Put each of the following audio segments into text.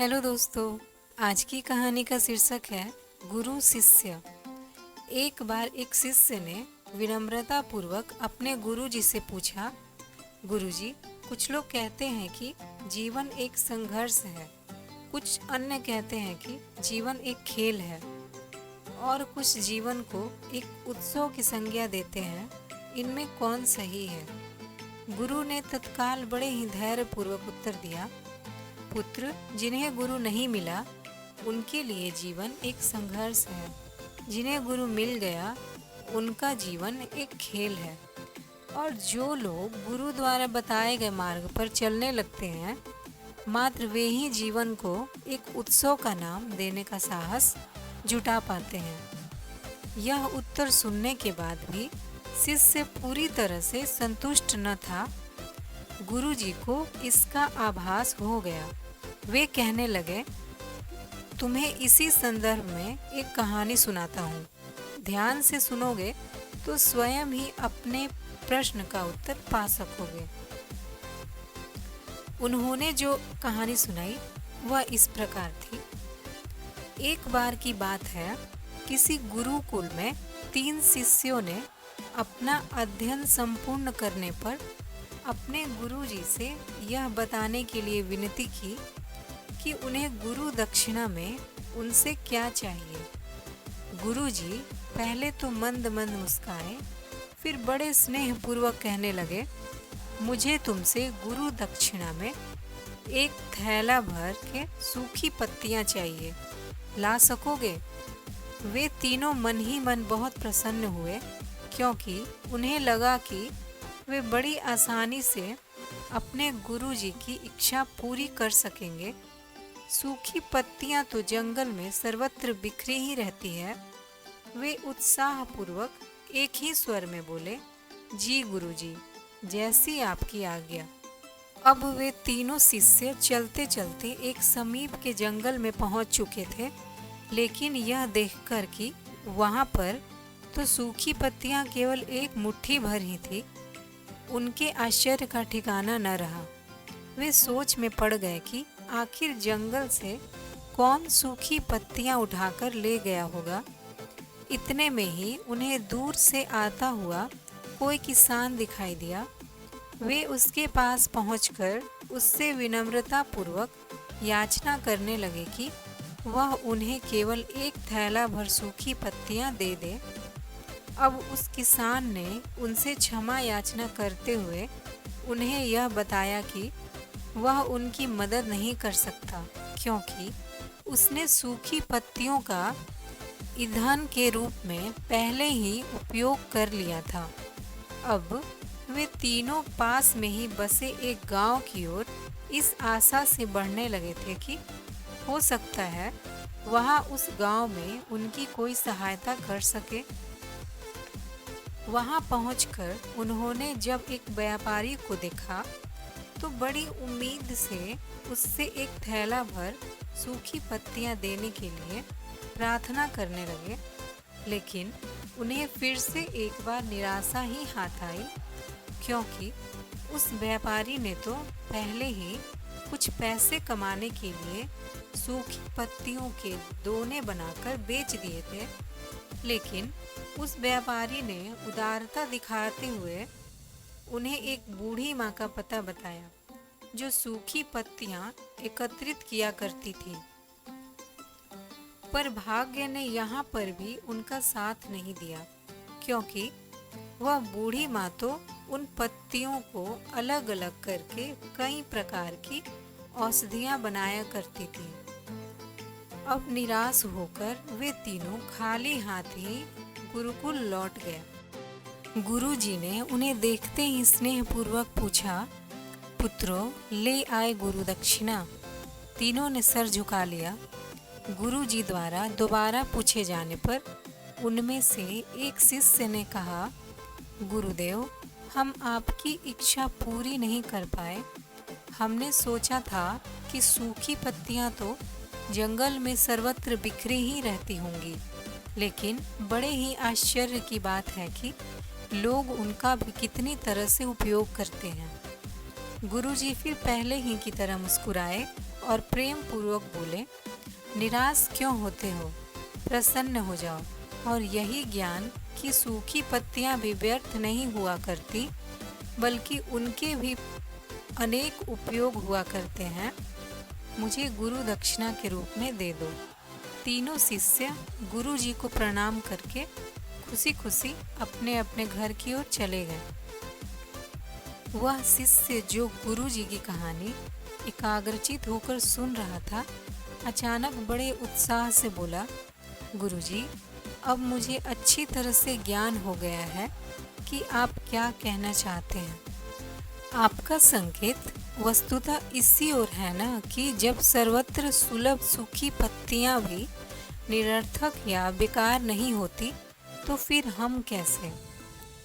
Hello दोस्तों, आज की कहानी का शीर्षक है गुरु शिष्य। एक बार एक शिष्य ने विनम्रता पूर्वक अपने गुरु जी से पूछा, गुरुजी, कुछ लोग कहते हैं कि जीवन एक संघर्ष है, कुछ अन्य कहते हैं कि जीवन एक खेल है और कुछ जीवन को एक उत्सव की संज्ञा देते हैं। इनमें कौन सही है? गुरु ने तत्काल बड़े ही धैर्य पूर्वक उत्तर दिया, पुत्र, जिन्हें गुरु नहीं मिला उनके लिए जीवन एक संघर्ष है, जिन्हें गुरु मिल गया उनका जीवन एक खेल है। और जो लोग गुरु द्वारा बताए गए मार्ग पर चलने लगते हैं, मात्र वे ही जीवन को एक उत्सव का नाम देने का साहस जुटा पाते हैं। यह उत्तर सुनने के बाद भी शिष्य पूरी तरह से संतुष्ट न था। गुरु जी को इसका आभास हो गया। वे कहने लगे, तुम्हें इसी संदर्भ में एक कहानी सुनाता हूँ। ध्यान से सुनोगे तो स्वयं ही अपने प्रश्न का उत्तर पा सकोगे। उन्होंने जो कहानी सुनाई वह इस प्रकार थी। एक बार की बात है, किसी गुरुकुल में 3 शिष्यों ने अपना अध्ययन संपूर्ण करने पर अपने गुरुजी से यह बताने के लिए विनती की कि उन्हें गुरु दक्षिणा में उनसे क्या चाहिए। गुरुजी पहले तो मंद मंद मुस्काए, फिर बड़े स्नेहपूर्वक कहने लगे, मुझे तुमसे गुरु दक्षिणा में एक थैला भर के सूखी पत्तियां चाहिए, ला सकोगे? वे तीनों मन ही मन बहुत प्रसन्न हुए, क्योंकि उन्हें लगा कि वे बड़ी आसानी से अपने गुरुजी की इच्छा पूरी कर सकेंगे। सूखी पत्तियां तो जंगल में सर्वत्र बिखरी ही रहती है। वे उत्साहपूर्वक एक ही स्वर में बोले, जी गुरुजी, जैसी आपकी आज्ञा। अब वे तीनों शिष्य चलते चलते एक समीप के जंगल में पहुंच चुके थे, लेकिन यह देखकर कि वहां पर तो सूखी पत्तियां केवल एक मुट्ठी भर ही थी, उनके आश्चर्य का ठिकाना न रहा। वे सोच में पड़ गए कि आखिर जंगल से कौन सूखी पत्तियां उठाकर ले गया होगा। इतने में ही उन्हें दूर से आता हुआ कोई किसान दिखाई दिया। वे उसके पास पहुंचकर उससे विनम्रता पूर्वक याचना करने लगे कि वह उन्हें केवल एक थैला भर सूखी पत्तियां दे दे। अब उस किसान ने उनसे क्षमा याचना करते हुए उन्हें यह बताया कि वह उनकी मदद नहीं कर सकता, क्योंकि उसने सूखी पत्तियों का ईंधन के रूप में पहले ही उपयोग कर लिया था। अब वे तीनों पास में ही बसे एक गांव की ओर इस आशा से बढ़ने लगे थे कि हो सकता है वहां उस गांव में उनकी कोई सहायता कर सके। वहां पहुंचकर उन्होंने जब एक व्यापारी को देखा तो बड़ी उम्मीद से उससे एक थैला भर सूखी पत्तियां देने के लिए प्रार्थना करने लगे, लेकिन उन्हें फिर से एक बार निराशा ही हाथ आई, क्योंकि उस व्यापारी ने तो पहले ही कुछ पैसे कमाने के लिए सूखी पत्तियों के दोने बनाकर बेच दिए थे। लेकिन उस व्यापारी ने उदारता दिखाते हुए उन्हें एक बूढ़ी माँ का पता बताया, जो सूखी पत्तियां एकत्रित किया करती थी। पर भाग्य ने यहाँ पर भी उनका साथ नहीं दिया, क्योंकि वह बूढ़ी माँ तो उन पत्तियों को अलग अलग करके कई प्रकार की औषधियाँ बनाया करती थी। अब निराश होकर वे तीनों खाली हाथ ही गुरुकुल लौट गए। गुरुजी ने उन्हें देखते ही स्नेहपूर्वक पूछा, पुत्रों, ले आए गुरु दक्षिणा? तीनों ने सर झुका लिया। गुरुजी द्वारा दोबारा पूछे जाने पर उनमें से एक शिष्य ने कहा, गुरुदेव, हम आपकी इच्छा पूरी नहीं कर पाए। हमने सोचा था कि सूखी पत्तियां तो जंगल में सर्वत्र बिखरी ही रहती होंगी, लेकिन बड़े ही आश्चर्य की बात है कि लोग उनका भी कितनी तरह से उपयोग करते हैं। गुरुजी फिर पहले ही की तरह मुस्कुराए और प्रेम पूर्वक बोले, निराश क्यों होते हो, प्रसन्न हो जाओ। और यही ज्ञान कि सूखी पत्तियां भी व्यर्थ नहीं हुआ करती, बल्कि उनके भी अनेक उपयोग हुआ करते हैं, मुझे गुरु दक्षिणा के रूप में दे दो। तीनों शिष्य गुरु जी को प्रणाम करके खुशी खुशी अपने अपने घर की ओर चले गए। वह शिष्य जो गुरु जी की कहानी एकाग्रचित होकर सुन रहा था, अचानक बड़े उत्साह से बोला, गुरु जी, अब मुझे अच्छी तरह से ज्ञान हो गया है कि आप क्या कहना चाहते हैं। आपका संकेत वस्तुतः इसी ओर है ना कि जब सर्वत्र सुलभ सूखी पत्तियां भी निरर्थक या बेकार नहीं होती, तो फिर हम कैसे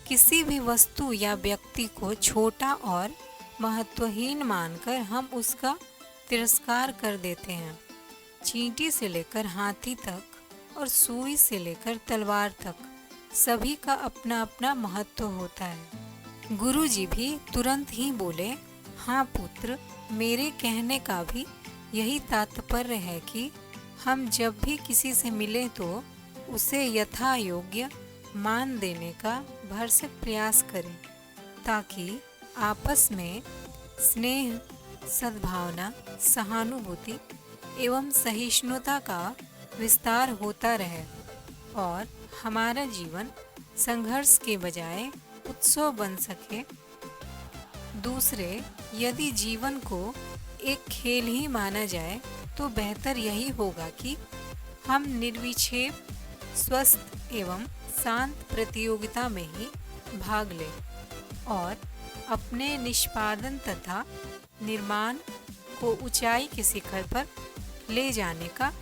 किसी भी वस्तु या व्यक्ति को छोटा और महत्वहीन मानकर हम उसका तिरस्कार कर देते हैं। चींटी से लेकर हाथी तक और सुई से लेकर तलवार तक सभी का अपना अपना महत्व होता है। गुरु जी भी तुरंत ही बोले, हाँ पुत्र, मेरे कहने का भी यही तात्पर्य है कि हम जब भी किसी से मिले तो उसे यथा योग्य मान देने का भरसक प्रयास करें, ताकि आपस में स्नेह, सद्भावना, सहानुभूति एवं सहिष्णुता का विस्तार होता रहे और हमारा जीवन संघर्ष के बजाय उत्सव बन सके। दूसरे, यदि जीवन को एक खेल ही माना जाए तो बेहतर यही होगा कि हम निर्विक्षेप, स्वस्थ एवं शांत प्रतियोगिता में ही भाग लें और अपने निष्पादन तथा निर्माण को ऊंचाई के शिखर पर ले जाने का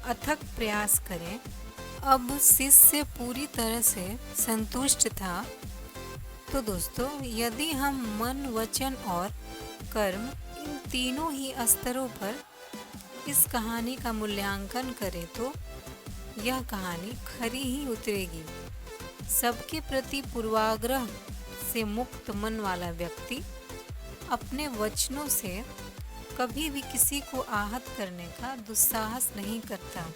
अथक प्रयास करें। अब शिष्य पूरी तरह से संतुष्ट था। तो दोस्तों, यदि हम मन, वचन और कर्म इन तीनों ही स्तरों पर इस कहानी का मूल्यांकन करें तो यह कहानी खरी ही उतरेगी। सबके प्रति पूर्वाग्रह से मुक्त मन वाला व्यक्ति अपने वचनों से कभी भी किसी को आहत करने का दुस्साहस नहीं करता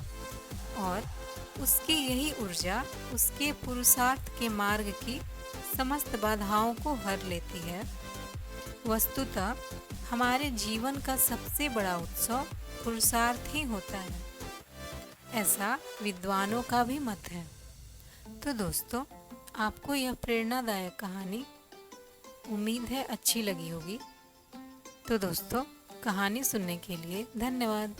और उसकी यही ऊर्जा उसके पुरुषार्थ के मार्ग की समस्त बाधाओं को हर लेती है। वस्तुतः हमारे जीवन का सबसे बड़ा उत्सव पुरुषार्थ ही होता है, ऐसा विद्वानों का भी मत है। तो दोस्तों, आपको यह प्रेरणादायक कहानी उम्मीद है अच्छी लगी होगी। तो दोस्तों, कहानी सुनने के लिए धन्यवाद।